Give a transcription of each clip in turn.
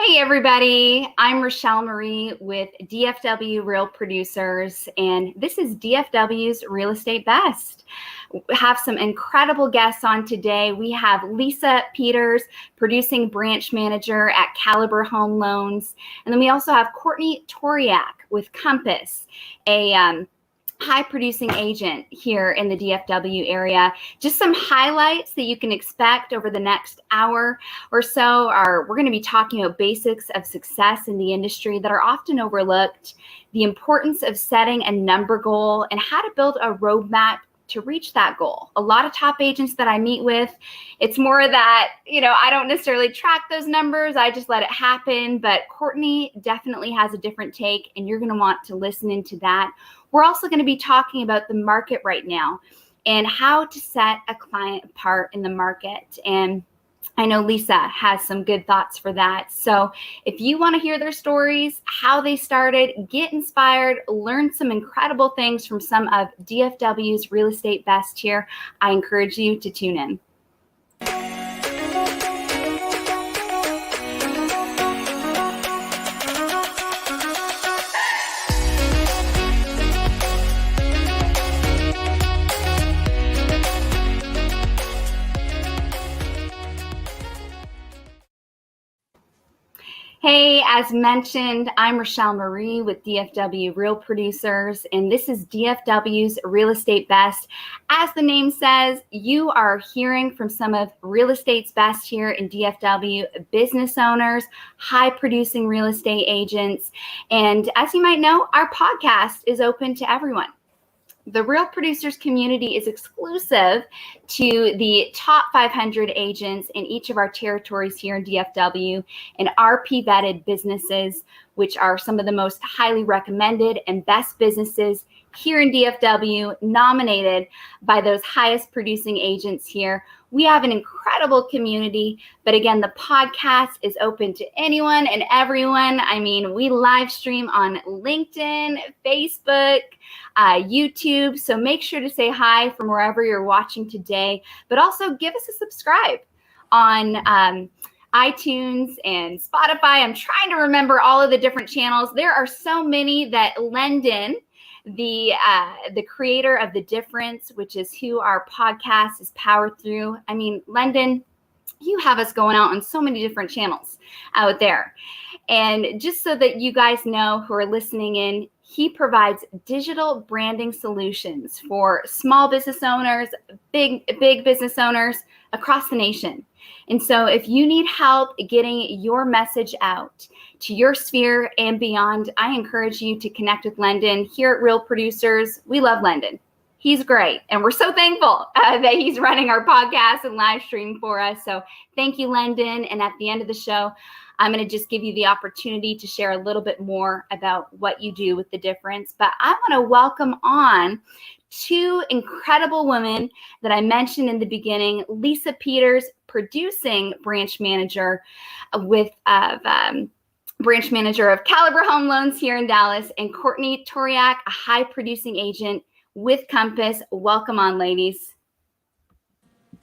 Hey everybody, I'm Rachelle Marie with DFW Real Producers, and this is DFW's Real Estate Best. We have some incredible guests on today. We have Lisa Peters, producing branch manager at Caliber Home Loans, and then we also have Courtney Toriak with Compass, a high producing agent here in the DFW area. Just some highlights that you can expect over the next hour or so are we're going to be talking about basics of success in the industry that are often overlooked, the importance of setting a number goal, and how to build a roadmap to reach that goal. A lot of top agents that I meet with, it's more that, I don't necessarily track those numbers. I just let it happen. But Courtney definitely has a different take, and you're going to want to listen into that. We're also going to be talking about the market right now and how to set a client apart in the market. And I know Lisa has some good thoughts for that. So if you want to hear their stories, how they started, get inspired, learn some incredible things from some of DFW's Real Estate Best here, I encourage you to tune in. Hey, as mentioned, I'm Rachelle Marie with DFW Real Producers, and this is DFW's Real Estate Best. As the name says, you are hearing from some of real estate's best here in DFW, business owners, high producing real estate agents. And as you might know, our podcast is open to everyone. The Real Producers community is exclusive to the top 500 agents in each of our territories here in DFW and RP vetted businesses, which are some of the most highly recommended and best businesses here in DFW, nominated by those highest producing agents here. We have an incredible community, but again, the podcast is open to anyone and everyone. I mean, we live stream on LinkedIn, Facebook, YouTube. So make sure to say hi from wherever you're watching today, but also give us a subscribe on iTunes and Spotify. I'm trying to remember all of the different channels. There are so many that Lendon, the creator of The Difference, which is who our podcast is powered through. I mean, Lendon, you have us going out on so many different channels out there. And just so that you guys know who are listening in, he provides digital branding solutions for small business owners, big business owners across the nation. And so if you need help getting your message out to your sphere and beyond, I encourage you to connect with Lendon. Here at Real Producers, we love Lendon. He's great. And we're so thankful that he's running our podcast and live stream for us. So thank you, Lendon. And at the end of the show, I'm going to just give you the opportunity to share a little bit more about what you do with The Difference. But I want to welcome on two incredible women that I mentioned in the beginning. Lisa Peters, producing branch manager with branch manager of Caliber Home Loans here in Dallas, and Courtney Toriak, a high producing agent with Compass. Welcome on, ladies.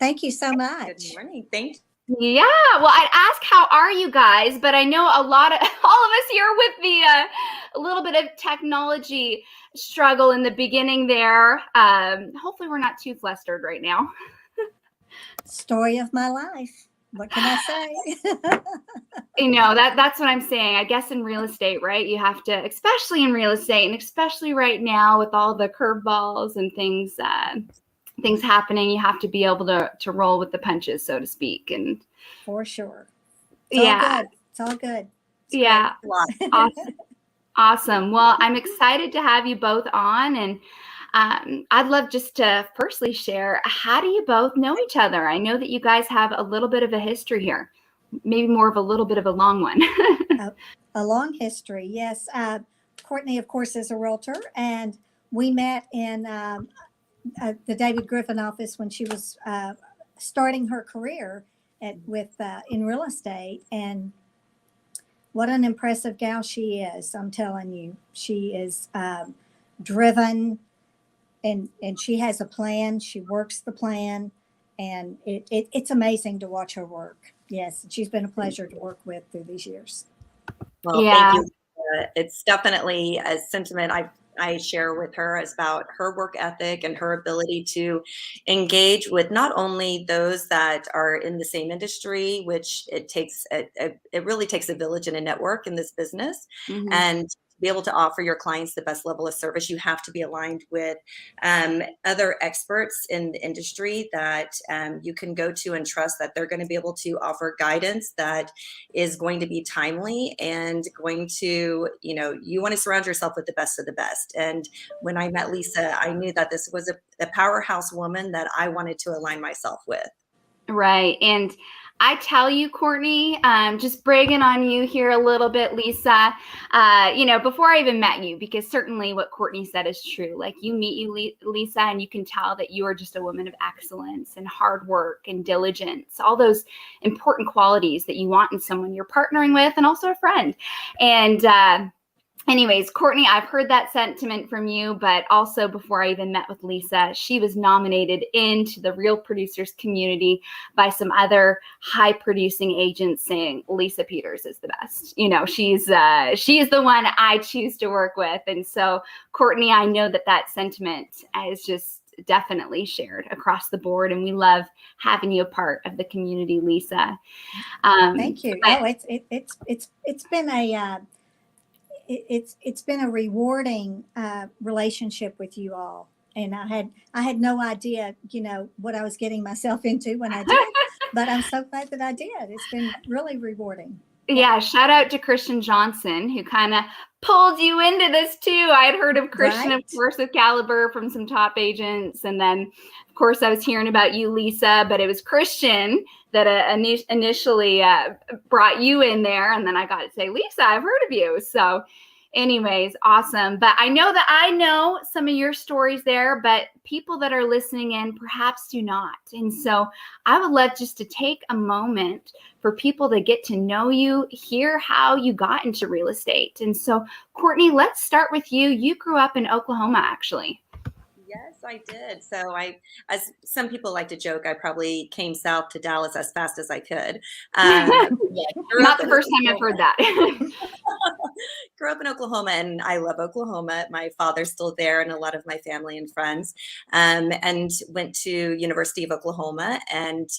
Thank you so much. Good morning. Thank you. Yeah, well, I'd ask how are you guys, but I know all of us here with the a little bit of technology struggle in the beginning there. Hopefully we're not too flustered right now. Story of my life. What can I say? That's what I'm saying. I guess in real estate, right? You have to, especially in real estate, and especially right now with all the curveballs and things happening, you have to be able to roll with the punches, so to speak. And for sure. It's all good. Yeah. Awesome. Well, I'm excited to have you both on, and I'd love just to firstly share, how do you both know each other? I know that you guys have a little bit of a history here, maybe more of a little bit of a long one. A long history, yes. Courtney, of course, is a realtor, and we met in the David Griffin office when she was starting her career in real estate. And what an impressive gal she is. I'm telling you, she is driven, and she has a plan. She works the plan, and it's amazing to watch her work. Yes, she's been a pleasure to work with through these years. Well, Yeah. thank you. It's definitely a sentiment I share with her, is about her work ethic and her ability to engage with not only those that are in the same industry, which it really takes a village and a network in this business, Mhm. and to be able to offer your clients the best level of service, you have to be aligned with other experts in the industry that you can go to and trust that they're going to be able to offer guidance that is going to be timely and going to, you want to surround yourself with the best of the best. And when I met Lisa, I knew that this was a powerhouse woman that I wanted to align myself with. Right. And I tell you, Courtney, just bragging on you here a little bit, Lisa, before I even met you, because certainly what Courtney said is true. Like, you meet Lisa, and you can tell that you are just a woman of excellence and hard work and diligence, all those important qualities that you want in someone you're partnering with, and also a friend. And, anyways, Courtney, I've heard that sentiment from you, but also before I even met with Lisa, she was nominated into the Real Producers community by some other high producing agents saying Lisa Peters is the best. She is the one I choose to work with. And so, Courtney, I know that sentiment is just definitely shared across the board, and we love having you a part of the community, Lisa. Thank you. It's been a rewarding relationship with you all, and I had no idea, what I was getting myself into when I did, but I'm so glad that I did. It's been really rewarding. Yeah, shout out to Christian Johnson, who kind of pulled you into this too. I had heard of Christian, Right. Of course, with Caliber from some top agents. And then, of course, I was hearing about you, Lisa, but it was Christian that initially brought you in there. And then I got to say, Lisa, I've heard of you. So anyways, awesome. But I know some of your stories there, but people that are listening in perhaps do not. And so I would love just to take a moment for people to get to know you, hear how you got into real estate. And so, Courtney, let's start with you. You grew up in Oklahoma, actually. Yes, I did. So as some people like to joke, I probably came south to Dallas as fast as I could. Not the first time I've heard that. Grew up in Oklahoma, and I love Oklahoma. My father's still there, and a lot of my family and friends. And went to University of Oklahoma and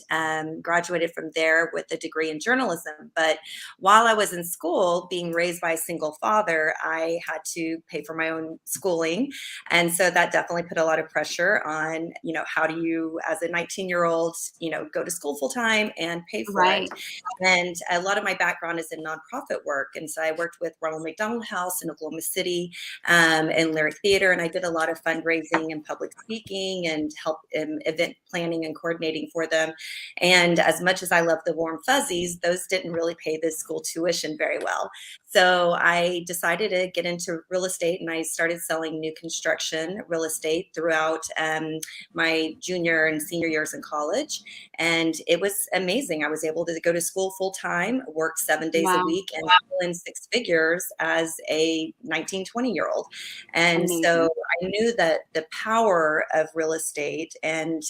graduated from there with a degree in journalism. But while I was in school, being raised by a single father, I had to pay for my own schooling. And so that definitely put a lot of pressure on, how do you, as a 19-year-old, go to school full time and pay for it. And a lot of my background is in nonprofit work. And so I worked with Ronald McDonald House in Oklahoma City and Lyric Theater. And I did a lot of fundraising and public speaking and help in event planning and coordinating for them. And as much as I love the warm fuzzies, those didn't really pay the school tuition very well. So I decided to get into real estate, and I started selling new construction real estate throughout my junior and senior years in college. And it was amazing. I was able to go to school full time, work 7 days a week, and pull in six figures as a 19, 20-year-old. And so I knew that the power of real estate and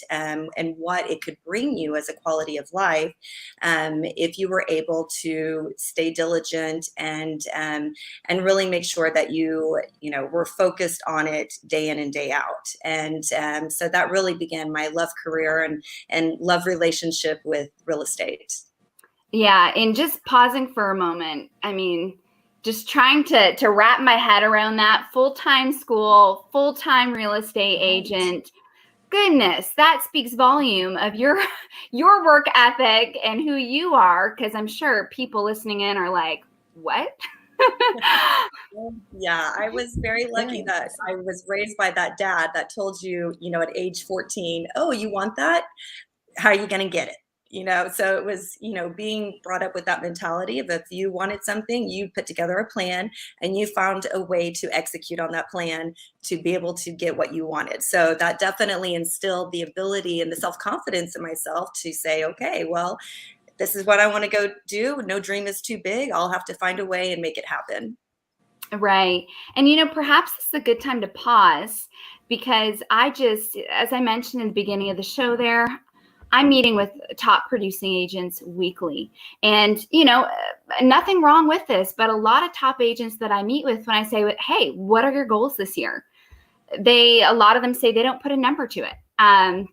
what it could bring you as a quality of life, if you were able to stay diligent and really make sure that you were focused on it day in and day out. And so that really began my love career and love relationship with real estate. Yeah, and just pausing for a moment, I mean, just trying to wrap my head around that. Full-time school, full-time real estate agent. Goodness, that speaks volume of your work ethic and who you are, because I'm sure people listening in are like, what? Yeah, I was very lucky that I was raised by that dad that told you, at age 14, oh, you want that? How are you going to get it? So it was, being brought up with that mentality of, if you wanted something, you put together a plan and you found a way to execute on that plan to be able to get what you wanted. So that definitely instilled the ability and the self-confidence in myself to say, okay, well, this is what I want to go do. No dream is too big. I'll have to find a way and make it happen. Right. And, perhaps this is a good time to pause, because as I mentioned in the beginning of the show there, I'm meeting with top producing agents weekly. And, you know, nothing wrong with this, but a lot of top agents that I meet with, when I say, hey, what are your goals this year? A lot of them say they don't put a number to it.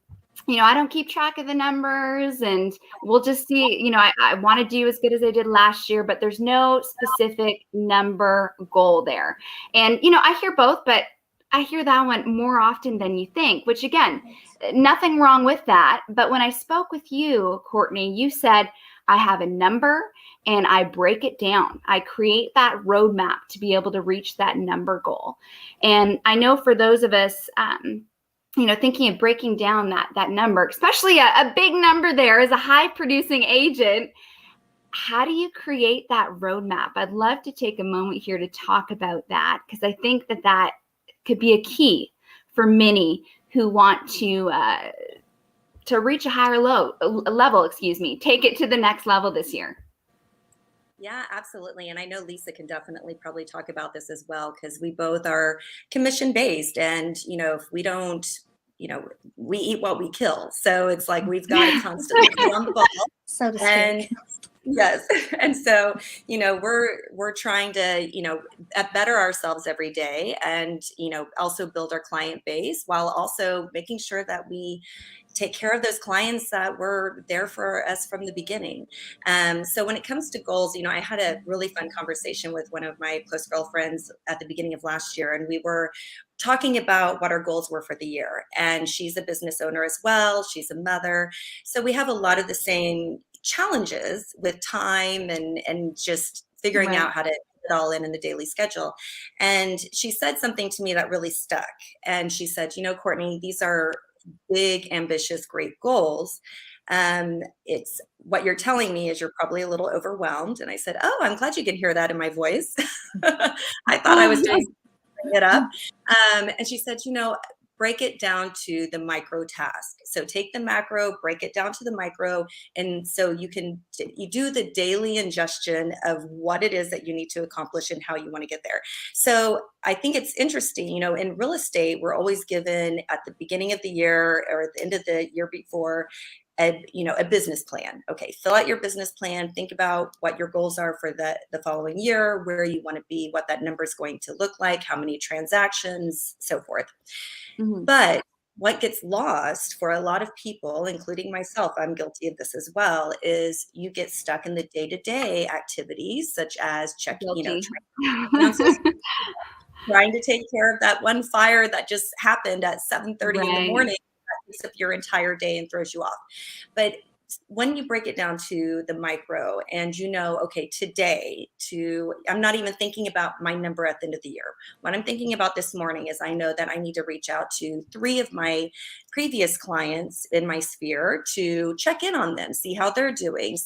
You know, I don't keep track of the numbers, and we'll just see, you know, I want to do as good as I did last year, but there's no specific number goal there. And, you know, I hear both, but I hear that one more often than you think, which again, nothing wrong with that. But when I spoke with you, Courtney, you said, I have a number and I break it down. I create that roadmap to be able to reach that number goal. And I know for those of us, you know, thinking of breaking down that number, especially a big number there as a high producing agent, how do you create that roadmap? I'd love to take a moment here to talk about that, because I think that could be a key for many who want to reach a higher level, take it to the next level this year. Yeah, absolutely. And I know Lisa can definitely probably talk about this as well, because we both are commission based, and, you know, if we don't, you know, we eat what we kill. So it's like, we've got to constantly be on the ball. So to speak. And yes. And so, you know, we're trying to, you know, better ourselves every day, and, you know, also build our client base, while also making sure that we take care of those clients that were there for us from the beginning. So when it comes to goals, you know, I had a really fun conversation with one of my close girlfriends at the beginning of last year, and we were talking about what our goals were for the year. And she's a business owner as well. She's a mother. So we have a lot of the same challenges with time and just figuring out how to fit it all in the daily schedule. And she said something to me that really stuck. And she said, you know, Courtney, these are big, ambitious, great goals. It's what you're telling me is you're probably a little overwhelmed. And I said, oh, I'm glad you can hear that in my voice. I thought I was doing it up. And she said, you know, break it down to the micro task. So take the macro, break it down to the micro. And so you do the daily ingestion of what it is that you need to accomplish and how you want to get there. So I think it's interesting, you know, in real estate, we're always given at the beginning of the year or at the end of the year before, a business plan. Okay, fill out your business plan, think about what your goals are for the following year, where you want to be, what that number is going to look like, how many transactions, so forth. Mm-hmm. But what gets lost for a lot of people, including myself, I'm guilty of this as well, is you get stuck in the day-to-day activities, such as checking, trying to take care of that one fire that just happened at 7:30 in the morning. Takes up your entire day and throws you off. But when you break it down to the micro, and you know, okay, today I'm not even thinking about my number at the end of the year. What I'm thinking about this morning is I know that I need to reach out to 3 of my previous clients in my sphere to check in on them, see how they're doing,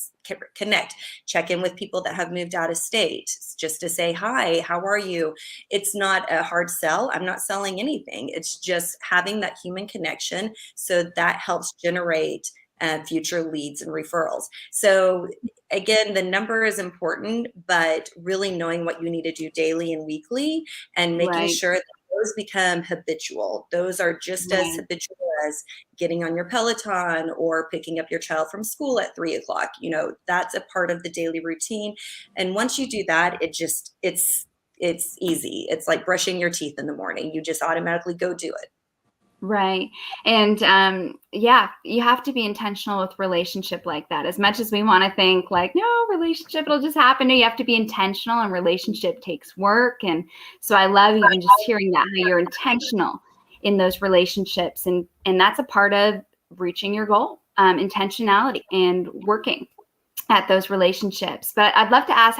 connect, check in with people that have moved out of state, just to say, hi, how are you? It's not a hard sell. I'm not selling anything. It's just having that human connection. So that helps generate future leads and referrals. So again, the number is important, but really knowing what you need to do daily and weekly, and making sure that those become habitual. Those are just as habitual as getting on your Peloton or picking up your child from school at 3:00. You know, that's a part of the daily routine. And once you do that, it's easy. It's like brushing your teeth in the morning. You just automatically go do it. Right. And you have to be intentional with relationship like that. As much as we want to think like, no, relationship, it'll just happen. No, you have to be intentional, and relationship takes work. And so I love even just hearing that, how you're intentional in those relationships. And that's a part of reaching your goal, intentionality and working at those relationships. But I'd love to ask,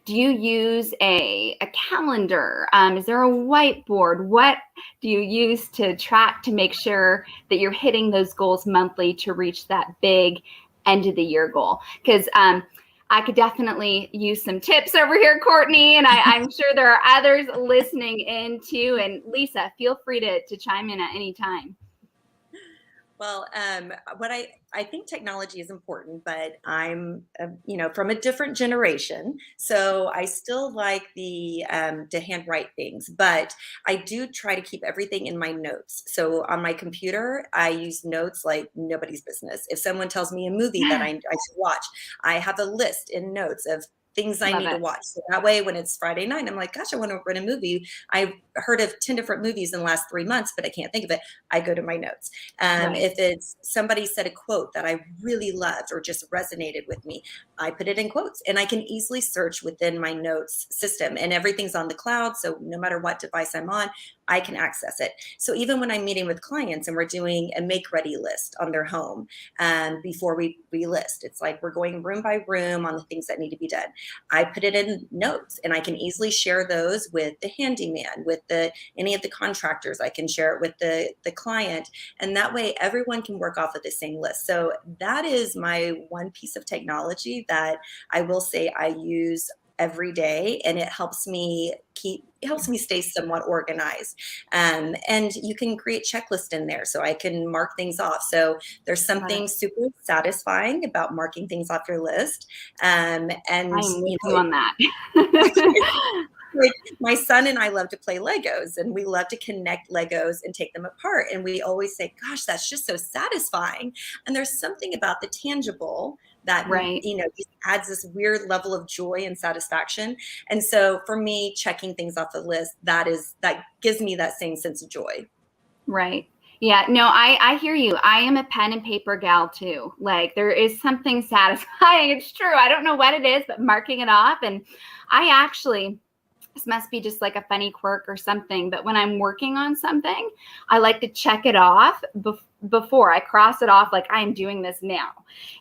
do you use a calendar? Is there a whiteboard? What do you use to track to make sure that you're hitting those goals monthly to reach that big end of the year goal? Because I could definitely use some tips over here, Courtney, and I'm sure there are others listening in too. And Lisa, feel free to chime in at any time. Well, what I think technology is important, but I'm, from a different generation. So I still like to handwrite things, but I do try to keep everything in my notes. So on my computer, I use notes like nobody's business. If someone tells me a movie that I should watch, I have a list in notes of things I Love need to it. watch. So that way, when it's Friday night, I'm like, gosh, I want to rent a movie. I've heard of 10 different movies in the last 3 months, but I can't think of it. I go to my notes. Right. If it's somebody said a quote that I really loved or just resonated with me, I put it in quotes, and I can easily search within my notes system, and everything's on the cloud. So no matter what device I'm on, I can access it. So even when I'm meeting with clients and we're doing a make ready list on their home, before we list, it's like we're going room by room on the things that need to be done. I put it in notes, and I can easily share those with the handyman, with any of the contractors. I can share it with the client, and that way everyone can work off of the same list. So that is my one piece of technology that I will say I use every day, and it helps me stay somewhat organized. And you can create checklists in there, so I can mark things off. So there's something super satisfying about marking things off your list. And I'm with you on that. like my son and I love to play Legos, and we love to connect Legos and take them apart. And we always say, gosh, that's just so satisfying. And there's something about the tangible that, Right. just adds this weird level of joy and satisfaction. And so for me, checking things off the list, that gives me that same sense of joy. Right. Yeah, no, I hear you. I am a pen and paper gal too. Like there is something satisfying. It's true. I don't know what it is, but marking it off. And I actually, this must be just like a funny quirk or something, but when I'm working on something, I like to check it off before I cross it off. Like I'm doing this now,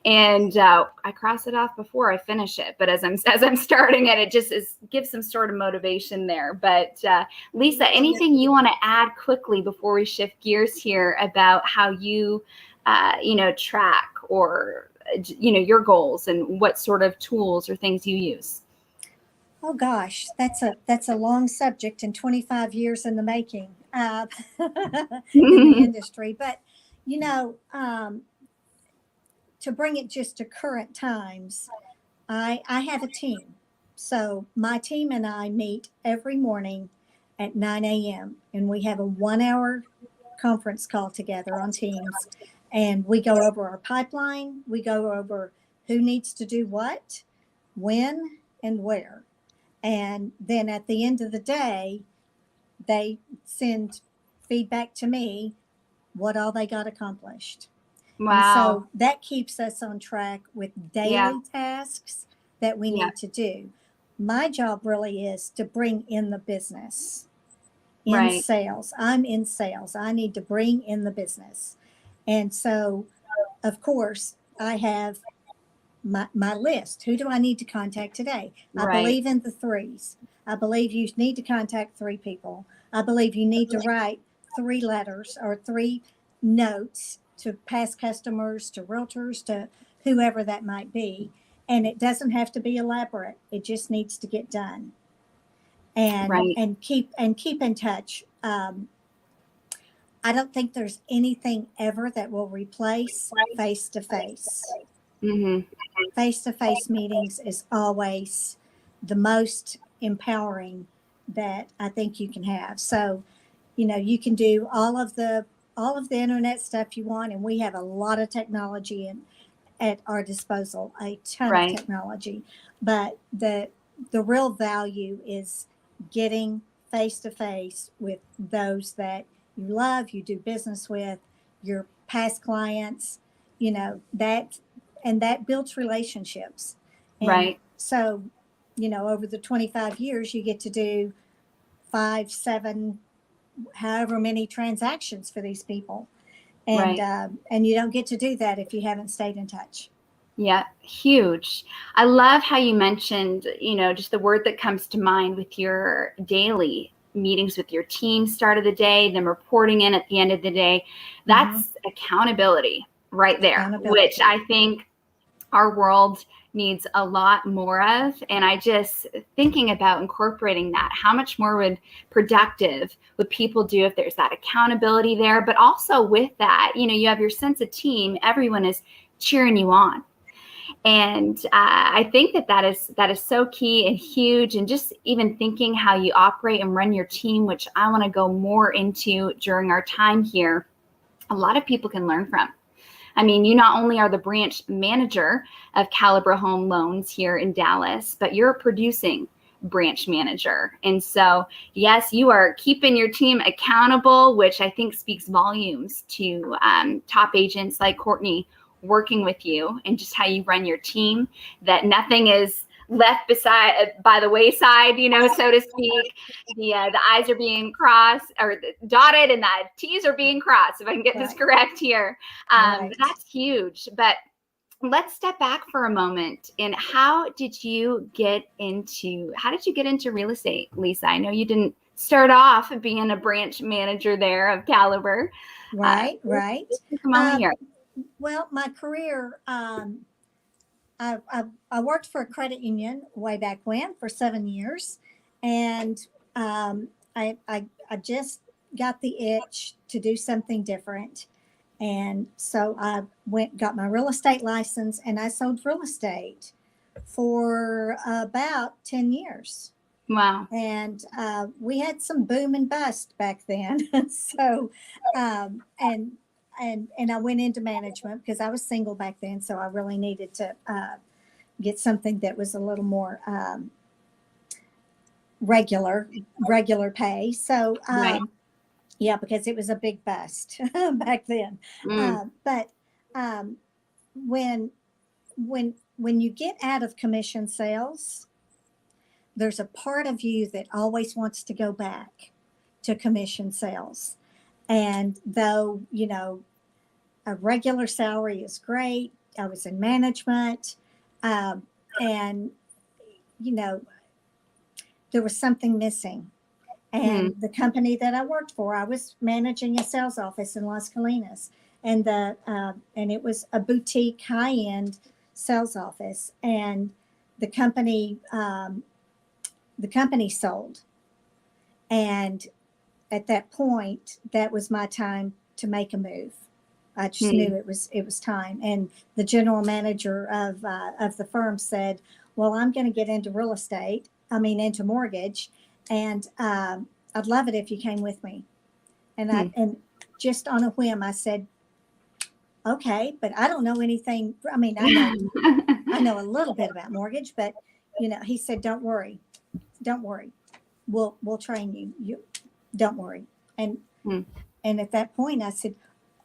and I cross it off before I finish it. But as I'm starting it, it just gives some sort of motivation there. But Lisa, anything you want to add quickly before we shift gears here about how you, track or your goals and what sort of tools or things you use? Oh gosh, that's a long subject and 25 years in the making in the industry. But you know, to bring it just to current times, I have a team. So my team and I meet every morning at 9 a.m. and we have a 1 hour conference call together on Teams, and we go over our pipeline. We go over who needs to do what, when, and where. And then at the end of the day, they send feedback to me what all they got accomplished. Wow. And so that keeps us on track with daily tasks that we need to do. My job really is to bring in the business in sales. I'm in sales. I need to bring in the business. And so, of course, I have my list. Who do I need to contact today? I believe in the threes. I believe you need to contact 3 people. I believe you need to write 3 letters or 3 notes to past customers, to realtors, to whoever that might be. And it doesn't have to be elaborate. It just needs to get done. And keep in touch. I don't think there's anything ever that will replace face-to-face. Face-to-face meetings is always the most empowering that I think you can have. So, you can do all of the internet stuff you want, and we have a lot of technology at our disposal, a ton of technology. But the real value is getting face-to-face with those that you love, you do business with, your past clients, that builds relationships. And so, over the 25 years, you get to do 5, 7, however many transactions for these people. And you don't get to do that if you haven't stayed in touch. Yeah, huge. I love how you mentioned, just the word that comes to mind with your daily meetings with your team, start of the day, them reporting in at the end of the day. That's accountability right there, which I think our world needs a lot more of. And I just thinking about incorporating that, how much more productive would people do if there's that accountability there? But also with that, you have your sense of team, everyone is cheering you on. And I think that is so key and huge. And just even thinking how you operate and run your team, which I want to go more into during our time here, a lot of people can learn from. I mean, you not only are the branch manager of Caliber Home Loans here in Dallas, but you're a producing branch manager. And so, yes, you are keeping your team accountable, which I think speaks volumes to top agents like Courtney working with you, and just how you run your team, that nothing is left by the wayside, so to speak. The I's are being crossed or dotted, and the T's are being crossed, if I can get this correct here. That's huge. But let's step back for a moment. And how did you get into real estate, Lisa? I know you didn't start off being a branch manager there of Caliber. Right. Take a moment here. Well, my career, I worked for a credit union way back when for 7 years, and I just got the itch to do something different, and so I got my real estate license, and I sold real estate for about 10 years. Wow. And we had some boom and bust back then. So, and I went into management because I was single back then. So I really needed to get something that was a little more regular pay. So, yeah, because it was a big bust back then. But when you get out of commission sales, there's a part of you that always wants to go back to commission sales. And though, a regular salary is great, I was in management, and, there was something missing. And the company that I worked for, I was managing a sales office in Las Colinas, and it was a boutique high-end sales office. And the company sold. And at that point, that was my time to make a move. I just knew it was time. And the general manager of the firm said, well, I'm going to get into into mortgage. And I'd love it if you came with me. And and just on a whim, I said, okay, but I don't know anything. I mean, I know a little bit about mortgage, but he said, don't worry. We'll train you. You don't worry. And at that point I said,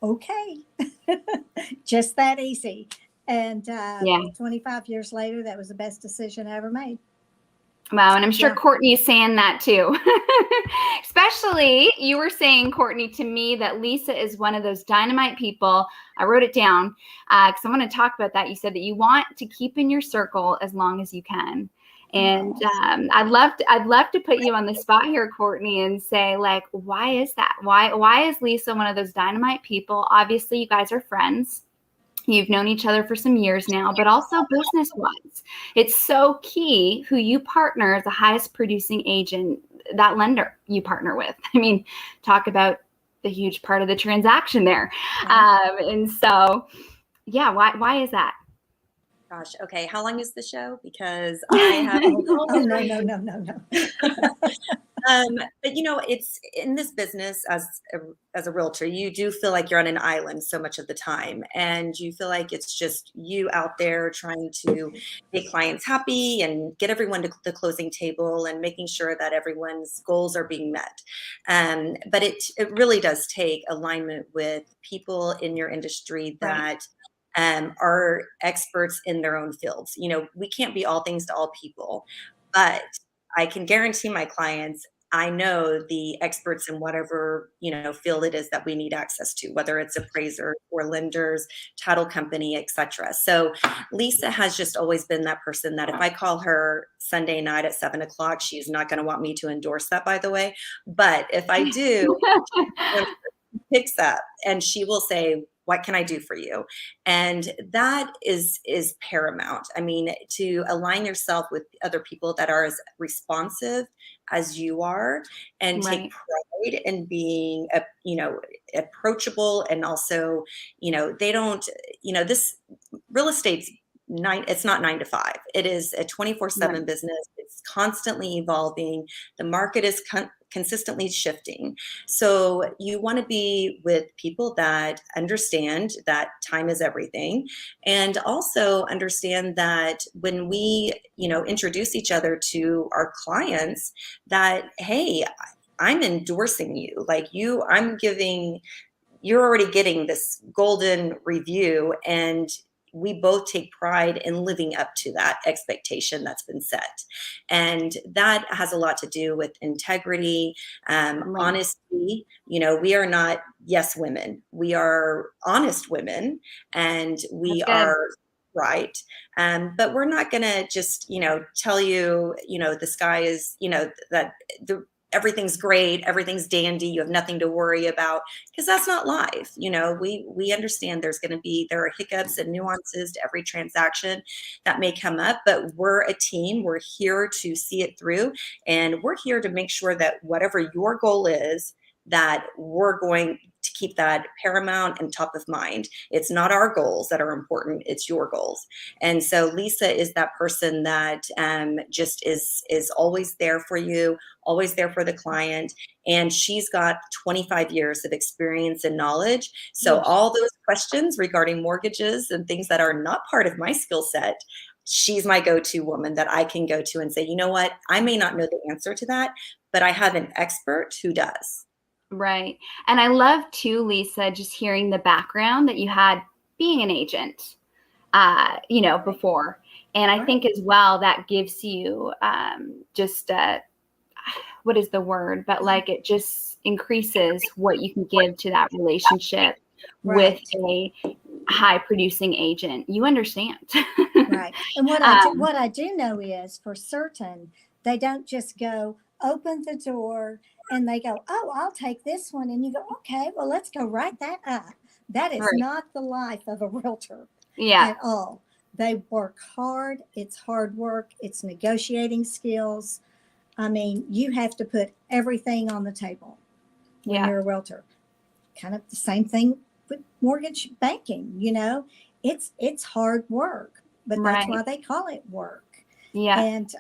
okay, just that easy. And 25 years later, that was the best decision I ever made. Wow. And I'm sure Courtney is saying that too. Especially you were saying, Courtney, to me that Lisa is one of those dynamite people. I wrote it down because I want to talk about that. You said that you want to keep in your circle as long as you can. And I'd love to put you on the spot here, Courtney, and say, like, why is that? Why is Lisa one of those dynamite people? Obviously, you guys are friends. You've known each other for some years now, but also business-wise, it's so key who you partner as the highest producing agent, that lender you partner with. I mean, talk about the huge part of the transaction there. And so, why is that? Gosh, okay. How long is the show? Because I have. No. But it's in this business as a realtor, you do feel like you're on an island so much of the time, and you feel like it's just you out there trying to make clients happy and get everyone to the closing table and making sure that everyone's goals are being met. But it really does take alignment with people in your industry that are experts in their own fields. We can't be all things to all people, but I can guarantee my clients, I know the experts in whatever, field it is that we need access to, whether it's appraiser or lenders, title company, etc. So Lisa has just always been that person that if I call her Sunday night at 7:00, she's not going to want me to endorse that, by the way. But if I do, she picks up and she will say, what can I do for you? And that is paramount. I mean, to align yourself with other people that are as responsive as you are, and take Right. pride in being approachable, and also, they don't, this real estate's it's not 9 to 5. It is a 24/7 Right. business. It's constantly evolving. The market is consistently shifting. So you want to be with people that understand that time is everything, and also understand that when we, introduce each other to our clients, that, hey, I'm endorsing you. Like, you're already getting this golden review, and we both take pride in living up to that expectation that's been set. And that has a lot to do with integrity, Right. honesty. We are not yes women. We are honest women, and we That's good. are right. But we're not going to just, tell you, the sky is, that everything's great, everything's dandy, you have nothing to worry about, because that's not life. We understand there are hiccups and nuances to every transaction that may come up, but we're a team. We're here to see it through, and we're here to make sure that whatever your goal is, that we're going to keep that paramount and top of mind. It's not our goals that are important, it's your goals. And so Lisa is that person that just is always there for you, always there for the client. And she's got 25 years of experience and knowledge. So Yes. all those questions regarding mortgages and things that are not part of my skill set, she's my go-to woman that I can go to and say, you know what, I may not know the answer to that, but I have an expert who does. Right. And I love too, Lisa, just hearing the background that you had being an agent, before. And I think as well, that gives you just what is the word? But like, it just increases what you can give to that relationship with Right. a high producing agent. You understand. Right. And what I do know is for certain, they don't just go open the door and they go, oh, I'll take this one. And you go, okay, well, let's go write that up. That is Right. not the life of a realtor Yeah. at all. They work hard. It's hard work. It's negotiating skills. I mean, you have to put everything on the table when Yeah. you're a realtor. Kind of the same thing with mortgage banking, it's hard work, but that's Right. why they call it work. Yeah. And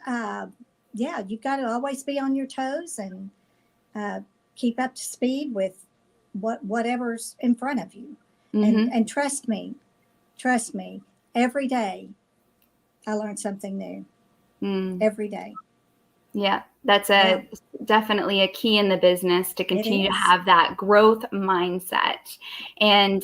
yeah, you've got to always be on your toes and keep up to speed with whatever's in front of you. Mm-hmm. And trust me, every day I learn something new. Every day. Yeah, that's Yeah, definitely a key in the business to it continue to is. have that growth mindset. And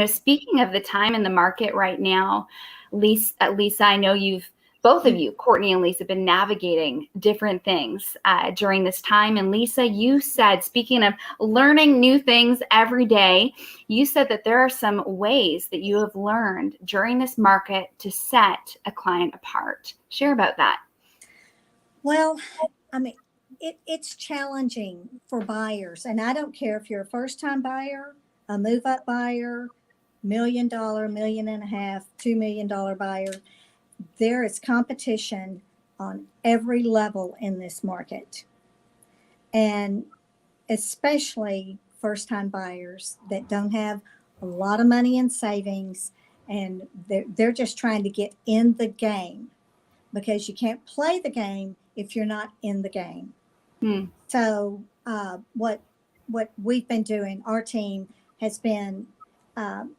speaking of the time in the market right now, Lisa, I know both of you, Courtney and Lisa, have been navigating different things during this time. And Lisa, you said, speaking of learning new things every day, you said that there are some ways that you have learned during this market to set a client apart. Share about that. Well, I mean, it's challenging for buyers, and I don't care if you're a first-time buyer, a move-up buyer, $1 million, $1.5 million, $2 million buyer. There is competition on every level in this market, and especially first-time buyers that don't have a lot of money in savings, and they're just trying to get in the game, because you can't play the game if you're not in the game. So what we've been doing, our team has been,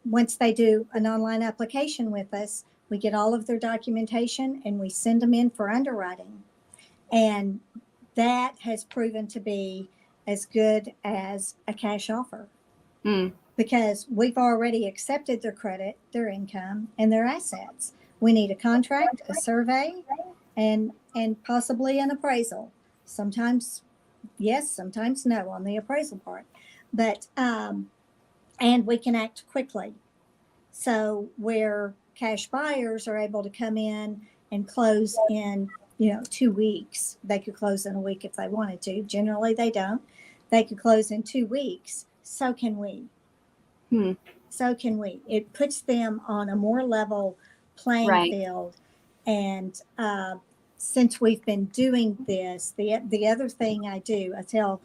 once they do an online application with us, we get all of their documentation and we send them in for underwriting. And that has proven to be as good as a cash offer, because we've already accepted their credit, their income, and their assets. We need a contract, a survey, and possibly an appraisal. Sometimes yes, sometimes no on the appraisal part. But and we can act quickly. So where cash buyers are able to come in and close in 2 weeks, they could close in a week if they wanted to. Generally they don't. They could close in 2 weeks. So can we. So can we. It puts them on a more level playing Right. field. And since we've been doing this, the other thing I do, I tell,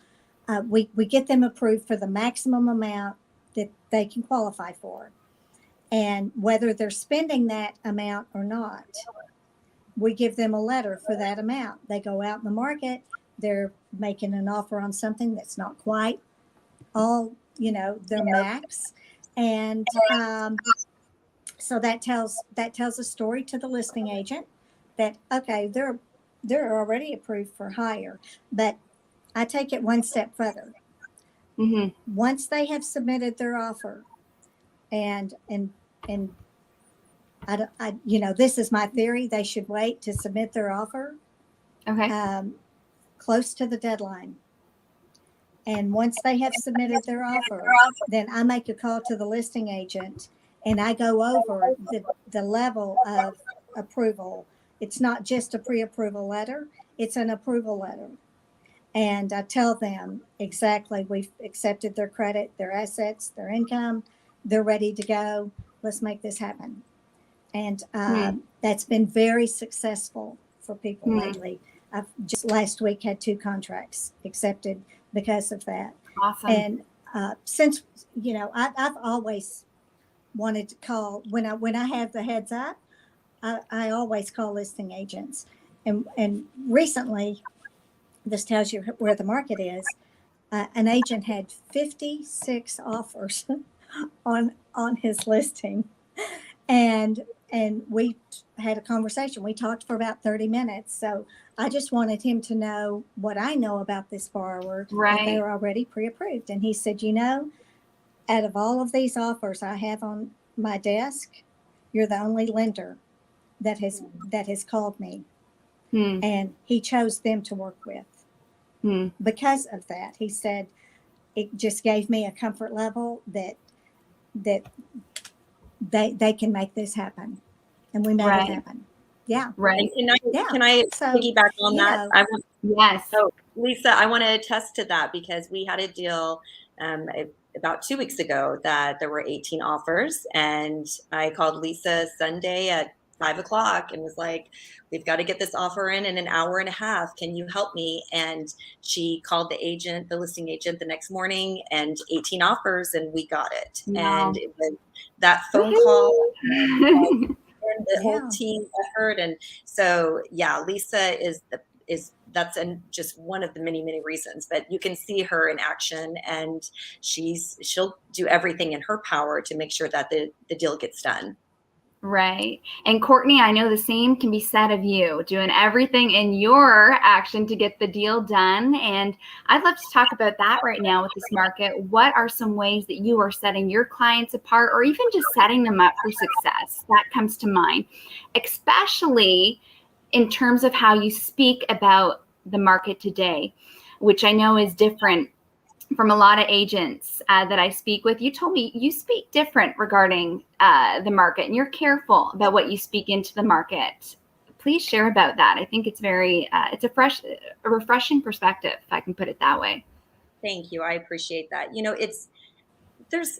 we get them approved for the maximum amount that they can qualify for. And whether they're spending that amount or not, we give them a letter for that amount. They go out in the market, they're making an offer on something that's not quite all, their max. And so that tells a story to the listing agent that, okay, they're already approved for higher. But I take it one step further. Mm-hmm. Once they have submitted their offer, and this is my theory, they should wait to submit their offer Okay. close to the deadline. And once they have submitted their offer, then I make a call to the listing agent and I go over the level of approval. It's not just a pre-approval letter, it's an approval letter. And I tell them exactly, we've accepted their credit, their assets, their income, they're ready to go. Let's make this happen. And that's been very successful for people lately. I've just last week had 2 contracts accepted because of that. Awesome. And since, I've always wanted to call, when I have the heads up, I always call listing agents. And recently, this tells you where the market is. An agent had 56 offers on his listing, and we had a conversation. We talked for about 30 minutes. So I just wanted him to know what I know about this borrower, Right. that they were already pre-approved. And he said, out of all of these offers I have on my desk, you're the only lender that has called me. And he chose them to work with. Because of that, he said, it just gave me a comfort level that they can make this happen, and we made it happen. Yeah. Right. And can I piggyback on that? Yes. So Lisa, I want to attest to that because we had a deal about 2 weeks ago that there were 18 offers, and I called Lisa Sunday at 5:00 and was like, we've got to get this offer in an hour and a half. Can you help me? And she called the listing agent the next morning, and 18 offers, and we got it. Wow. And it was that phone call and the whole team effort. And so, yeah, Lisa that's just one of the many, many reasons, but you can see her in action, and she'll do everything in her power to make sure that the deal gets done. Right. And Courtney, I know the same can be said of you, doing everything in your action to get the deal done. And I'd love to talk about that right now with this market. What are some ways that you are setting your clients apart, or even just setting them up for success? That comes to mind, especially in terms of how you speak about the market today, which I know is different from a lot of agents that I speak with. You told me you speak different regarding the market, and you're careful about what you speak into the market. Please share about that. I think it's it's a refreshing perspective, if I can put it that way. Thank you. I appreciate that.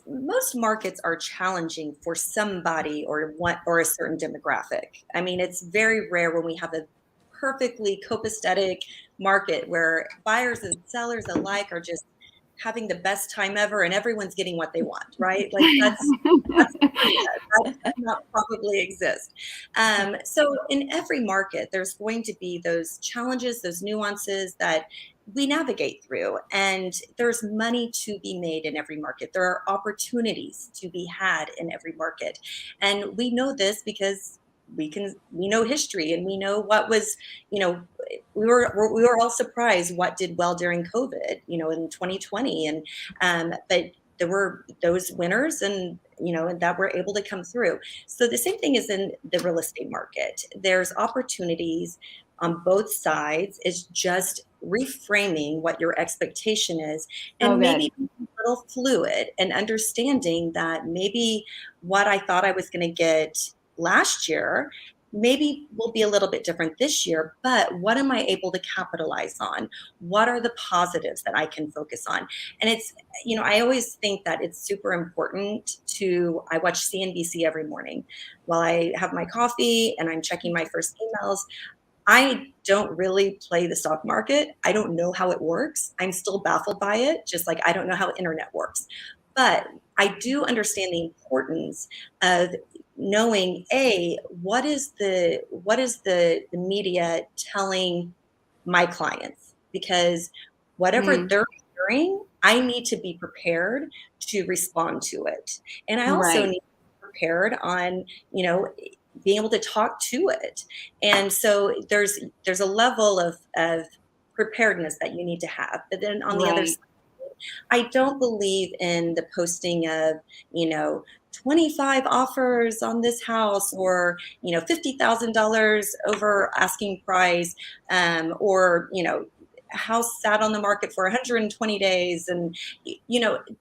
Most markets are challenging for somebody or a certain demographic. I mean, it's very rare when we have a perfectly copacetic market where buyers and sellers alike are just having the best time ever and everyone's getting what they want, right? Like that does not probably exist. So in every market, there's going to be those challenges, those nuances that we navigate through, and there's money to be made in every market. There are opportunities to be had in every market. And we know this because we know history, and we know what was, we were all surprised what did well during COVID, in 2020. And but there were those winners and that were able to come through. So the same thing is in the real estate market. There's opportunities on both sides. It's just reframing what your expectation is, and maybe a little fluid, and understanding that maybe what I thought I was going to get last year maybe will be a little bit different this year, but what am I able to capitalize on? What are the positives that I can focus on? And it's, I always think that it's super important I watch CNBC every morning while I have my coffee and I'm checking my first emails. I don't really play the stock market. I don't know how it works. I'm still baffled by it, just like I don't know how internet works. But I do understand the importance of knowing what is the media telling my clients, because whatever they're hearing, I need to be prepared to respond to it. And I also Right. need to be prepared on, being able to talk to it. And so there's a level of preparedness that you need to have. But then on the other Right. side, I don't believe in the posting of, 25 offers on this house, or, $50,000 over asking price, or, house sat on the market for 120 days. And,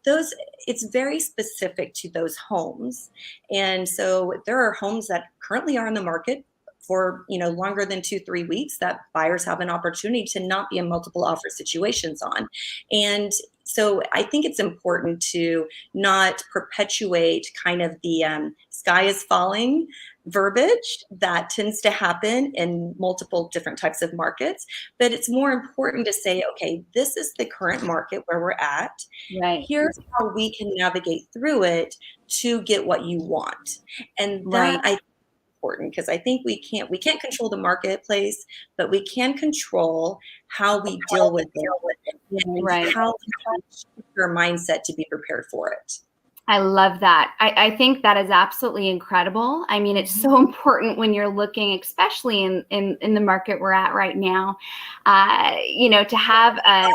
those, it's very specific to those homes. And so there are homes that currently are on the market for, longer than 2-3 weeks that buyers have an opportunity to not be in multiple offer situations on. And so I think it's important to not perpetuate kind of the sky is falling verbiage that tends to happen in multiple different types of markets. But it's more important to say, okay, this is the current market where we're at. Right. Here's how we can navigate through it to get what you want. And Right. that I think is important, because I think we can't control the marketplace, but we can control how we deal with it, and Right. how we shift our mindset to be prepared for it. I love that. I think that is absolutely incredible. I mean, it's so important when you're looking, especially in the market we're at right now, to have an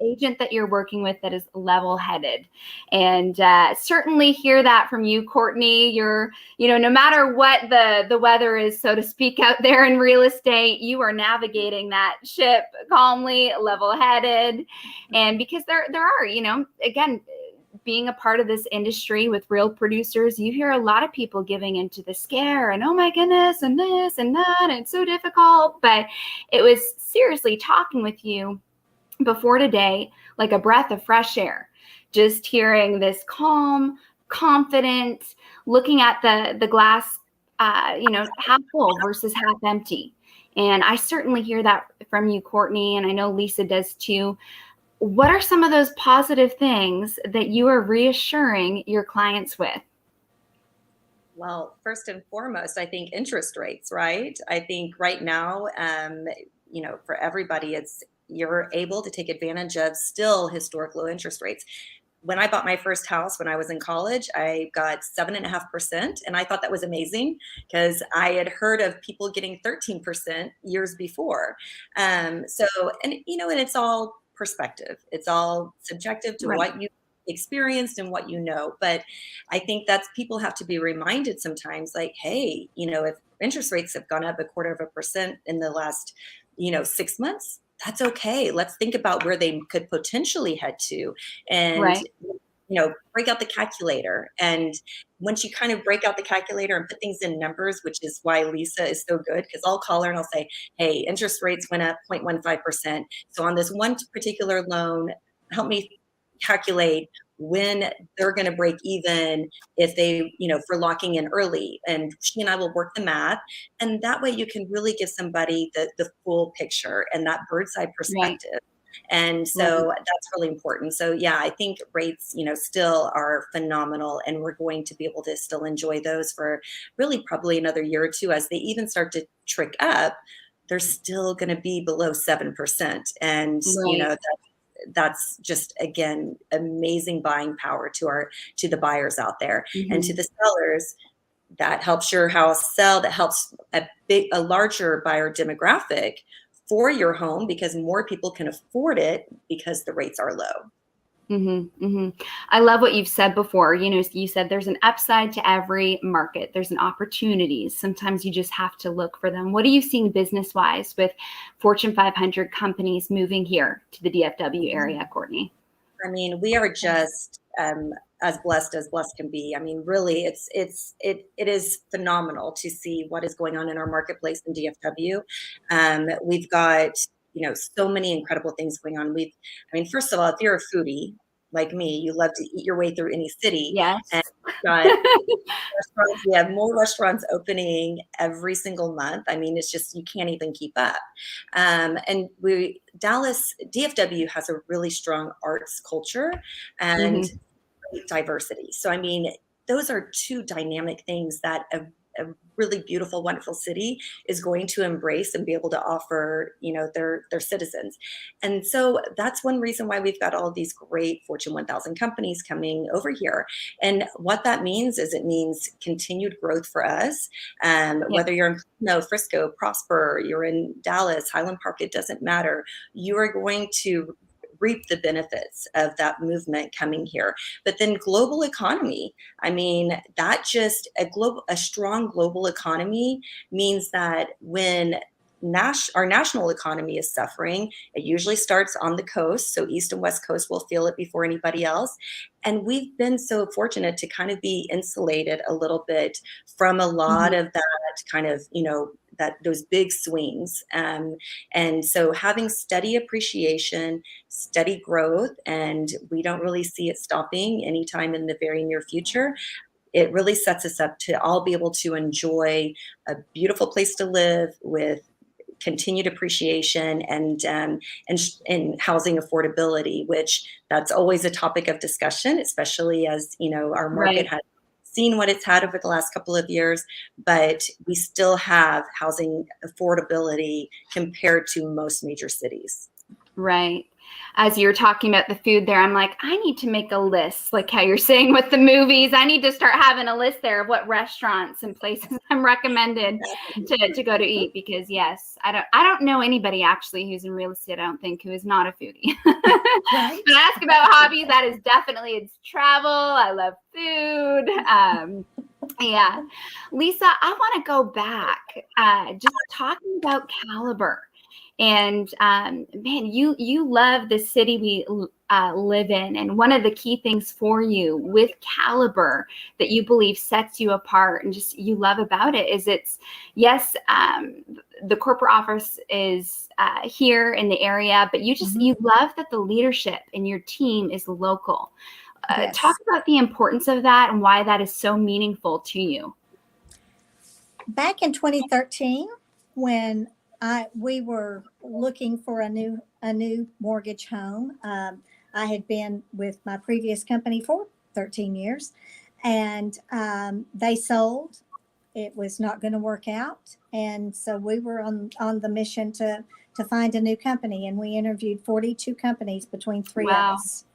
agent that you're working with that is level-headed. And certainly hear that from you, Courtney. You're, no matter what the weather is, so to speak, out there in real estate, you are navigating that ship calmly, level-headed. And because there are, again, being a part of this industry with real producers, you hear a lot of people giving into the scare and, oh my goodness, and this and that, and it's so difficult. But it was seriously talking with you before today, like a breath of fresh air, just hearing this calm, confident, looking at the glass, half full versus half empty. And I certainly hear that from you, Courtney, and I know Lisa does too. What are some of those positive things that you are reassuring your clients with? Well, first and foremost, I think interest rates, right? I think right now, for everybody, you're able to take advantage of still historic low interest rates. When I bought my first house when I was in college, I got 7.5%. And I thought that was amazing, because I had heard of people getting 13% years before. And it's all perspective. It's all subjective to Right. what you experienced and what you know. But I think that's, people have to be reminded sometimes, like, hey, if interest rates have gone up 0.25% in the last, 6 months, that's okay. Let's think about where they could potentially head to, and Right. break out the calculator. And once you kind of break out the calculator and put things in numbers, which is why Lisa is so good, because I'll call her and I'll say, hey, interest rates went up 0.15%. So on this one particular loan, help me calculate when they're going to break even, if they, for locking in early. And she and I will work the math. And that way you can really give somebody the full picture and that bird's eye perspective. Right. And so that's really important. So yeah, I think rates, still are phenomenal, and we're going to be able to still enjoy those for really probably another year or two. As they even start to trick up, they're still going to be below 7%. And, Right. that's just, again, amazing buying power to the buyers out there. And to the sellers, that helps your house sell, that helps a larger buyer demographic for your home, because more people can afford it because the rates are low. I love what you've said before. You said there's an upside to every market. There's an opportunity. Sometimes you just have to look for them. What are you seeing business-wise with Fortune 500 companies moving here to the DFW area, Courtney? I mean, we are just as blessed can be. I mean, really, it is phenomenal to see what is going on in our marketplace in DFW. We've got, so many incredible things going on. I mean, first of all, if you're a foodie like me, you love to eat your way through any city. Yes. And we've got restaurants. We have more restaurants opening every single month. I mean, it's just, you can't even keep up. And DFW has a really strong arts culture and Mhm. diversity. So, I mean, those are two dynamic things that a really beautiful, wonderful city is going to embrace and be able to offer, their citizens. And so that's one reason why we've got all of these great Fortune 1000 companies coming over here. And what that means is it means continued growth for us. Whether you're in Frisco, Prosper, you're in Dallas, Highland Park, it doesn't matter. You are going to reap the benefits of that movement coming here. But then global economy, I mean, a strong global economy means that when our national economy is suffering, it usually starts on the coast. So East and West Coast will feel it before anybody else. And we've been so fortunate to kind of be insulated a little bit from a lot of that kind of, those big swings. And so having steady appreciation, steady growth, and we don't really see it stopping anytime in the very near future. It really sets us up to all be able to enjoy a beautiful place to live with continued appreciation and housing affordability, which that's always a topic of discussion, especially as our market has seen what it's had over the last couple of years, but we still have housing affordability compared to most major cities. Right. As you're talking about the food there, I'm like, I need to make a list, like how you're saying with the movies. I need to start having a list there of what restaurants and places I'm recommended to go to eat, because yes, I don't know anybody actually who's in real estate, I don't think, who is not a foodie. Right. But ask about hobbies, that is definitely, it's travel. I love food. Yeah. Lisa, I want to go back, just talking about Caliber. And man, you love the city we live in. And one of the key things for you with Caliber that you believe sets you apart and just you love about it is yes, the corporate office is here in the area, but you love that the leadership in your team is local. Yes. Talk about the importance of that and why that is so meaningful to you. Back in 2013, when we were looking for a new mortgage home, I had been with my previous company for 13 years, and they sold. It was not going to work out, and so we were on the mission to find a new company, and we interviewed 42 companies between three of us.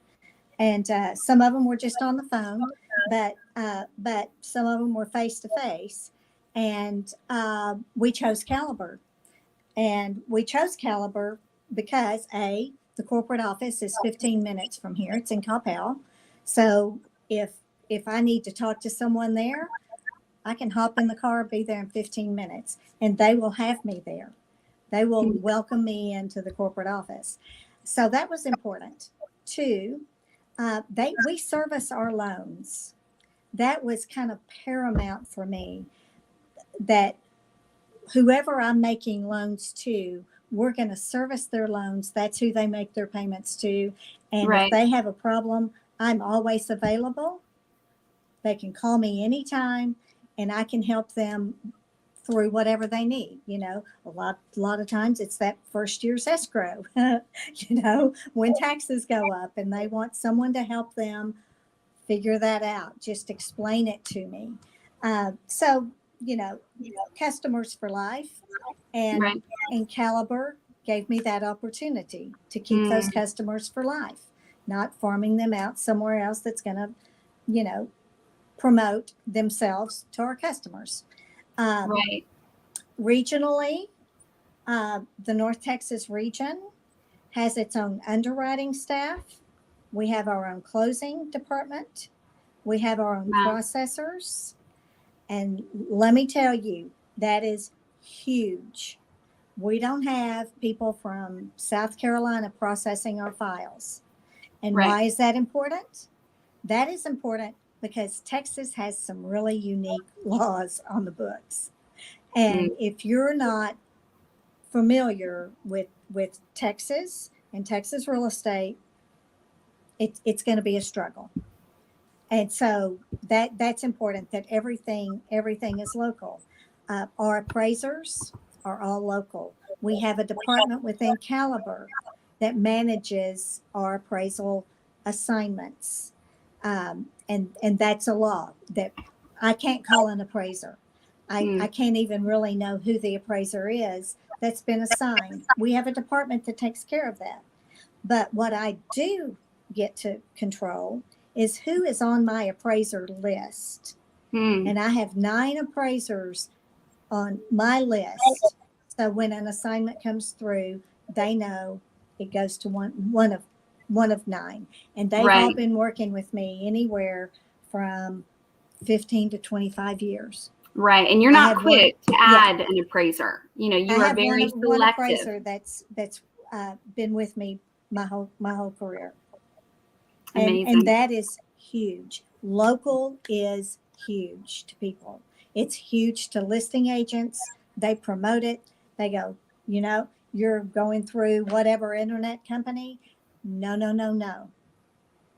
And some of them were just on the phone, but some of them were face to face. And we chose Caliber. And we chose Caliber because the corporate office is 15 minutes from here. It's in Coppell. So if I need to talk to someone there, I can hop in the car, be there in 15 minutes, and they will have me there. They will welcome me into the corporate office. So that was important. Two, we service our loans. That was kind of paramount for me, that whoever I'm making loans to, we're going to service their loans. That's who they make their payments to. And if they have a problem, I'm always available. They can call me anytime, and I can help them through whatever they need. A lot of times it's that first year's escrow, when taxes go up and they want someone to help them figure that out. Just explain it to me. So, customers for life, and Caliber gave me that opportunity to keep those customers for life, not farming them out somewhere else that's going to, promote themselves to our customers. Regionally, the North Texas region has its own underwriting staff. We have our own closing department. We have our own processors. And let me tell you, that is huge. We don't have people from South Carolina processing our files. And why is that important? that is important because Texas has some really unique laws on the books. And if you're not familiar with Texas and Texas real estate, it's going to be a struggle. And so that's important, that everything is local. Our appraisers are all local. We have a department within Caliber that manages our appraisal assignments. And that's a law that I can't call an appraiser. I can't even really know who the appraiser is that's been assigned. We have a department that takes care of that. But what I do get to control is who is on my appraiser list. And I have 9 appraisers on my list. So when an assignment comes through, they know it goes to one of 9. And they've all been working with me anywhere from 15 to 25 years. Right. And you're not quick to add an appraiser. You know, you are very selective. One appraiser that's been with me my whole career. Amazing. And that is huge. Local is huge to people. It's huge to listing agents. They promote it. They go, you know, you're going through whatever internet company. No.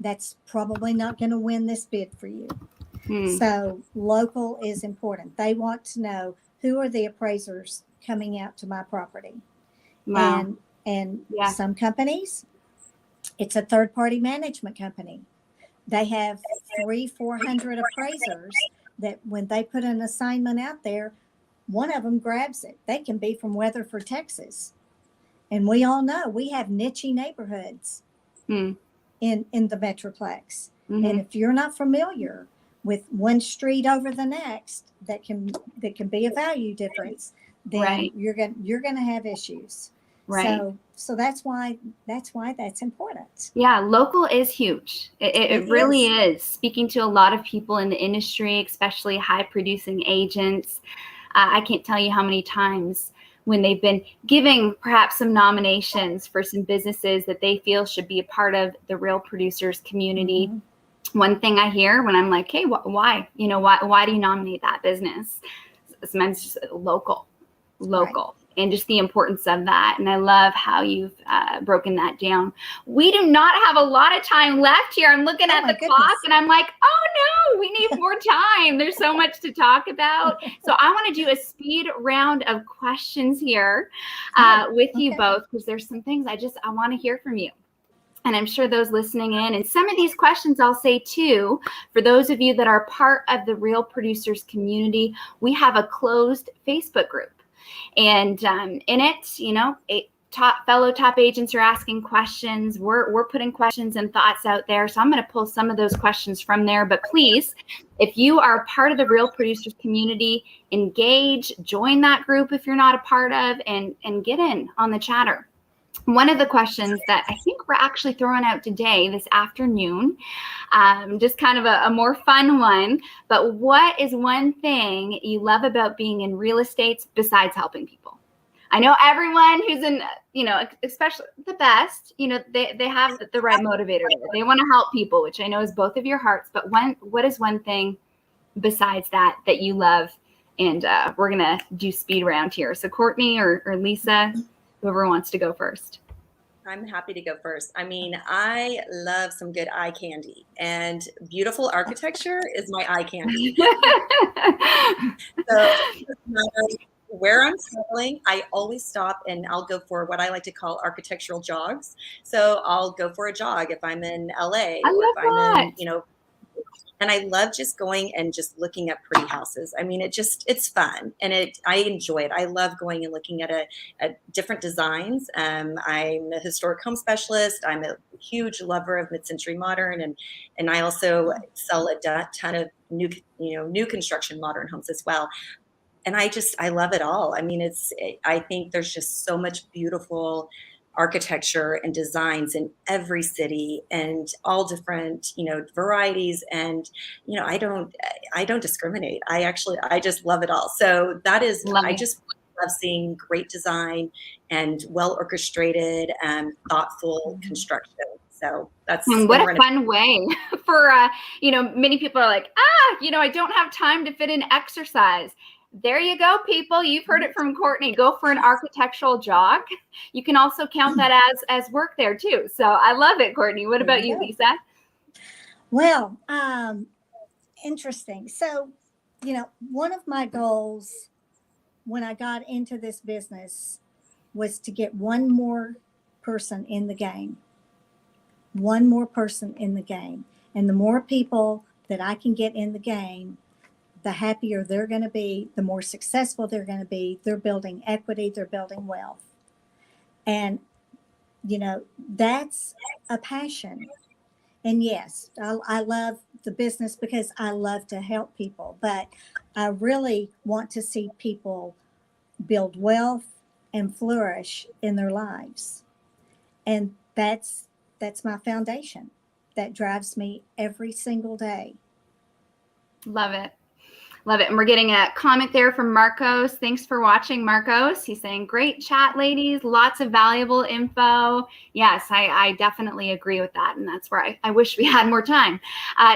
That's probably not going to win this bid for you. So local is important. They want to know who are the appraisers coming out to my property. Wow. And some companies, it's a third-party management company. They have 300-400 appraisers that when they put an assignment out there, one of them grabs it. They can be from Weatherford, Texas. And we all know we have niche neighborhoods in the Metroplex. And if you're not familiar with one street over the next, that can be a value difference, then you're going to have issues. Right. So that's why that's important. Yeah, local is huge. It really is. Speaking to a lot of people in the industry, especially high producing agents, I can't tell you how many times when they've been giving perhaps some nominations for some businesses that they feel should be a part of the Real Producers community. One thing I hear when I'm like, hey, why? You know, why do you nominate that business? Sometimes just local. And just the importance of that. And I love how you've broken that down. We do not have a lot of time left here. I'm looking at the clock and I'm like, oh no, we need more time. There's so much to talk about. So I want to do a speed round of questions here with you both, because there's some things I want to hear from you. And I'm sure those listening in, and some of these questions I'll say too, for those of you that are part of the Real Producers community, we have a closed Facebook group. And in it, you know, fellow top agents are asking questions. We're putting questions and thoughts out there. So I'm going to pull some of those questions from there. But please, if you are part of the Real Producers community, engage, join that group if you're not a part of, and get in on the chatter. One of the questions that I think we're actually throwing out today, this afternoon, just kind of a more fun one, but what is one thing you love about being in real estate besides helping people? I know everyone who's in, you know, especially the best, you know, they have the right motivator. They want to help people, which I know is both of your hearts, but what is one thing besides that you love? And we're going to do speed round here. So Courtney or Lisa, whoever wants to go first. I'm happy to go first. I mean, I love some good eye candy, and beautiful architecture is my eye candy. So no matter where I'm traveling, I always stop and I'll go for what I like to call architectural jogs. So I'll go for a jog if I'm in LA, or if I'm in, you know, and I love just going and just looking at pretty houses. I mean, it's fun, and I enjoy it. I love going and looking at different designs. I'm a historic home specialist. I'm a huge lover of mid-century modern, and I also sell a ton of new construction modern homes as well. And I love it all. I mean, I think there's just so much beautiful architecture and designs in every city, and all different, you know, varieties. And, you know, I don't discriminate. I just love it all. So that is, I just love seeing great design and well orchestrated and thoughtful construction. So that's And what a fun way for, many people are like, I don't have time to fit in exercise. There you go, people. You've heard it from Courtney. Go for an architectural jog. You can also count that as work there too. So I love it, Courtney. What about you, Lisa? Well, interesting. So, one of my goals when I got into this business was to get one more person in the game. One more person in the game. And the more people that I can get in the game, the happier they're going to be, the more successful they're going to be. They're building equity, they're building wealth. And, that's a passion. And yes, I love the business because I love to help people, but I really want to see people build wealth and flourish in their lives. And that's my foundation. That drives me every single day. Love it. Love it. And we're getting a comment there from Marcos. Thanks for watching, Marcos. He's saying, great chat, ladies. Lots of valuable info. Yes, I definitely agree with that. And that's where I wish we had more time.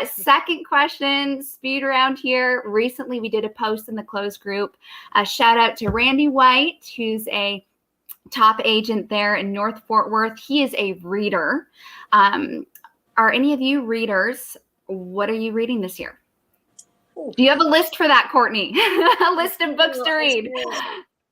Second question, speed around here. Recently, we did a post in the closed group. A shout out to Randy White, who's a top agent there in North Fort Worth. He is a reader. Are any of you readers? What are you reading this year? Do you have a list for that, Courtney? A list of books to read?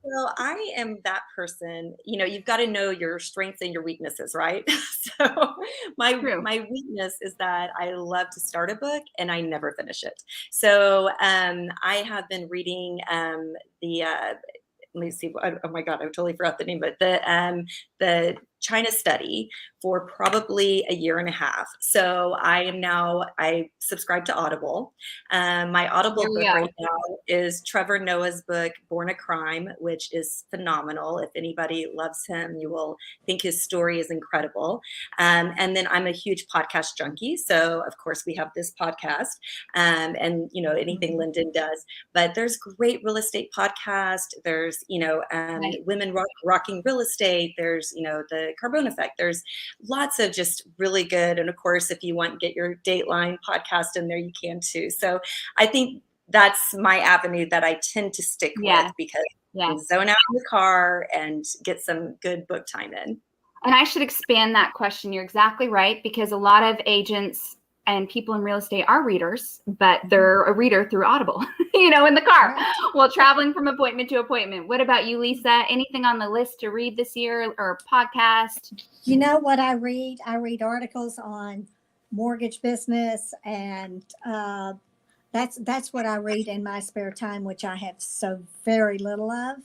Well, I am that person. You've got to know your strengths and your weaknesses, right? So my weakness is that I love to start a book and I never finish it. So I have been reading let me see. Oh my God, I totally forgot the name, but the China study for probably a year and a half. So I subscribe to Audible. My Audible book right now is Trevor Noah's book, Born a Crime, which is phenomenal. If anybody loves him, you will think his story is incredible. And then I'm a huge podcast junkie. So of course we have this podcast and anything Lyndon does, but there's great real estate podcast. There's, women rocking real estate. There's, the Carbone Effect. There's lots of just really good. And of course, if you want to get your Dateline podcast in there, you can too. So I think that's my avenue that I tend to stick with because I zone out in the car and get some good book time in. And I should expand that question. You're exactly right, because a lot of agents and people in real estate are readers, but they're a reader through Audible, in the car while traveling from appointment to appointment. What about you, Lisa? Anything on the list to read this year or podcast? You know what I read? I read articles on mortgage business, and that's what I read in my spare time, which I have so very little of.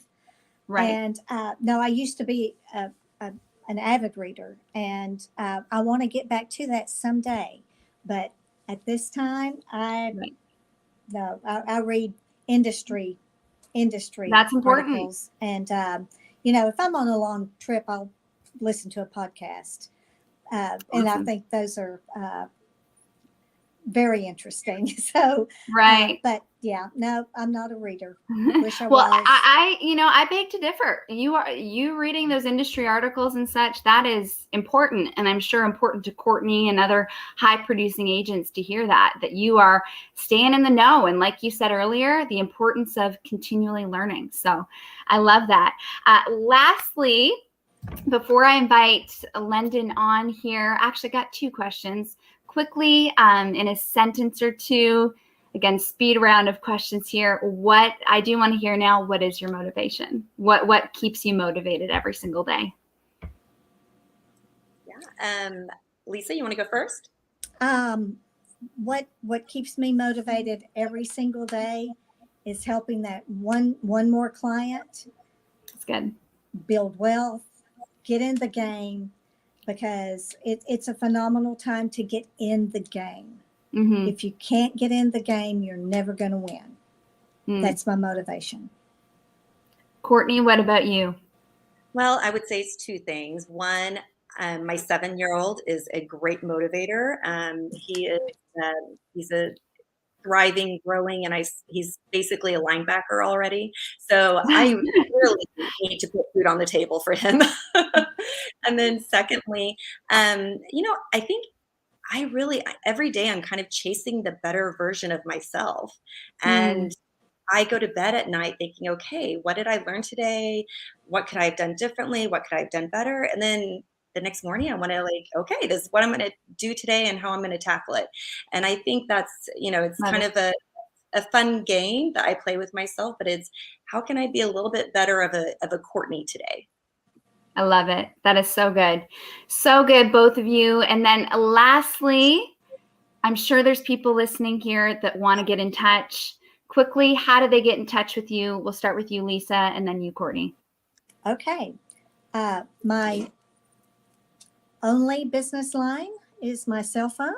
Right. And no, I used to be an avid reader, and I want to get back to that someday. But at this time, I read industry. That's important. Articles. And, if I'm on a long trip, I'll listen to a podcast. Awesome. And I think those are very interesting. So, right. But yeah, no, I'm not a reader. Wish I well, was. I beg to differ. You reading those industry articles and such, that is important. And I'm sure important to Courtney and other high producing agents to hear that you are staying in the know. And like you said earlier, the importance of continually learning. So I love that. Lastly, before I invite Lyndon on here, I actually got two questions. Quickly, in a sentence or two, again, speed round of questions here. What I do want to hear now, what is your motivation? What keeps you motivated every single day? Yeah. Lisa, you want to go first? What keeps me motivated every single day is helping that one more client. That's good. Build wealth, get in the game, because it's a phenomenal time to get in the game. Mm-hmm. If you can't get in the game, you're never going to win. That's my motivation. Courtney, what about you? Well, I would say it's two things. One, my 7-year-old is a great motivator. He's a thriving, growing, and he's basically a linebacker already. So I really need to put food on the table for him. And then secondly, I think every day I'm kind of chasing the better version of myself. And I go to bed at night thinking, okay, what did I learn today? What could I have done differently? What could I have done better? And then the next morning I want to okay, this is what I'm going to do today and how I'm going to tackle it. And I think that's, it's Love kind it. of a fun game that I play with myself, but it's how can I be a little bit better of a Courtney today? I love it. That is so good. So good, both of you. And then lastly, I'm sure there's people listening here that want to get in touch. Quickly, how do they get in touch with you? We'll start with you, Lisa, and then you, Courtney. Okay. My only business line is my cell phone,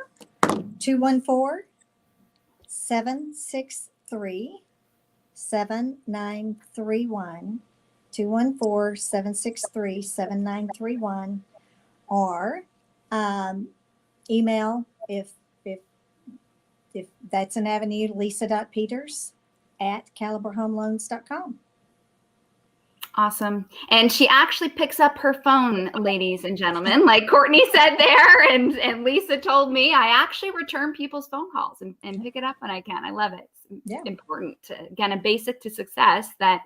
214-763-7931, 214-763-7931, or email if that's an avenue, lisa.peters@caliberhomeloans.com. Awesome. And she actually picks up her phone, ladies and gentlemen, like Courtney said there. And Lisa told me I actually return people's phone calls and pick it up when I can. I love it. It's important to, again, a basic to success that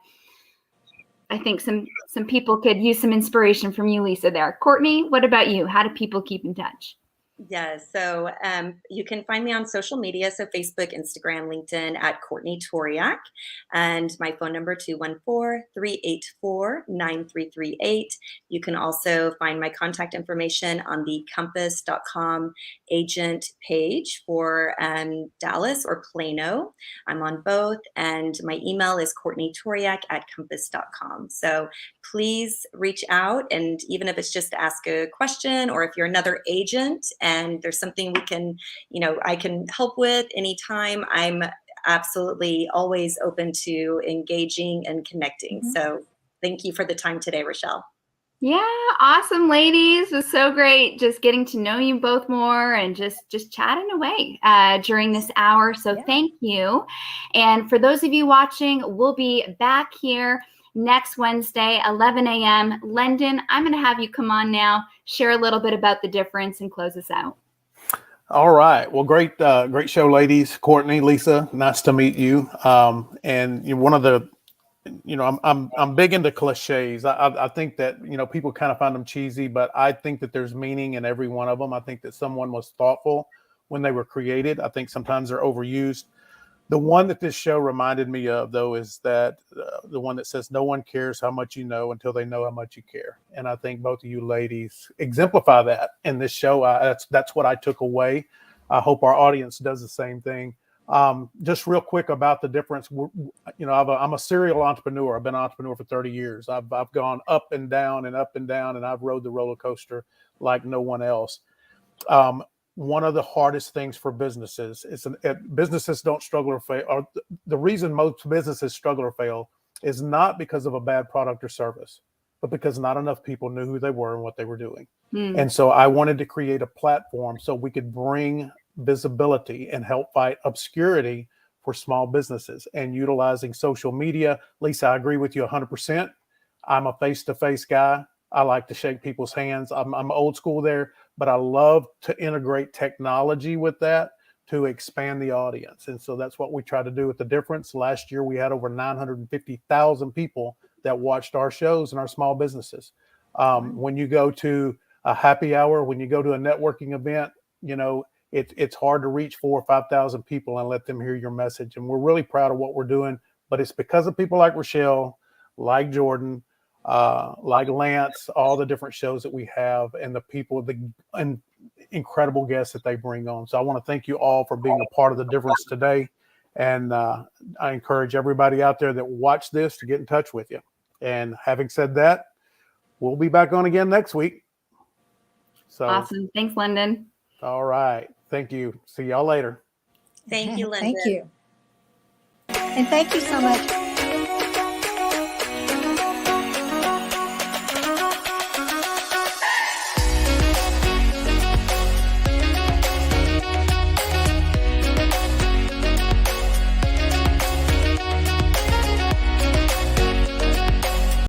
I think some people could use some inspiration from you, Lisa, there. Courtney, what about you? How do people keep in touch? Yeah, so you can find me on social media, so Facebook, Instagram, LinkedIn at Courtney Toriak, and my phone number 214-384-9338. You can also find my contact information on the compass.com agent page for Dallas or Plano. I'm on both, and my email is courtneytoriak@compass.com. So please reach out, and even if it's just to ask a question, or if you're another agent and there's something we can, I can help with anytime, I'm absolutely always open to engaging and connecting. So thank you for the time today, Rachelle. Yeah, awesome, ladies. It was so great just getting to know you both more and just chatting away during this hour. So thank you. And for those of you watching, we'll be back here next Wednesday, 11 a.m. London, I'm going to have you come on now, share a little bit about the difference, and close us out. All right. Well, great show, ladies. Courtney, Lisa, nice to meet you. And one of the, I'm big into cliches. I think that, people kind of find them cheesy, but I think that there's meaning in every one of them. I think that someone was thoughtful when they were created. I think sometimes they're overused. The one that this show reminded me of, though, is that the one that says, no one cares how much you know until they know how much you care. And I think both of you ladies exemplify that in this show. That's what I took away. I hope our audience does the same thing. Just real quick about the difference. I'm a serial entrepreneur. I've been an entrepreneur for 30 years. I've gone up and down, and I've rode the roller coaster like no one else. One of the hardest things for businesses is businesses don't struggle or fail. Or the reason most businesses struggle or fail is not because of a bad product or service, but because not enough people knew who they were and what they were doing. And so I wanted to create a platform so we could bring visibility and help fight obscurity for small businesses, and utilizing social media. Lisa, I agree with you 100%. I'm a face-to-face guy. I like to shake people's hands. I'm old school there, but I love to integrate technology with that to expand the audience. And so that's what we try to do with The Difference. Last year, we had over 950,000 people that watched our shows in our small businesses. When you go to a happy hour, when you go to a networking event, it's hard to reach 4,000 or 5,000 people and let them hear your message. And we're really proud of what we're doing, but it's because of people like Rachelle, like Jordan, like Lance, all the different shows that we have, and the people, and incredible guests that they bring on. So I want to thank you all for being a part of The Difference today. And I encourage everybody out there that watch this to get in touch with you. And having said that, we'll be back on again next week. So awesome. Thanks, Lyndon. All right. Thank you. See y'all later. Thank you, Lyndon. Thank you. And thank you so much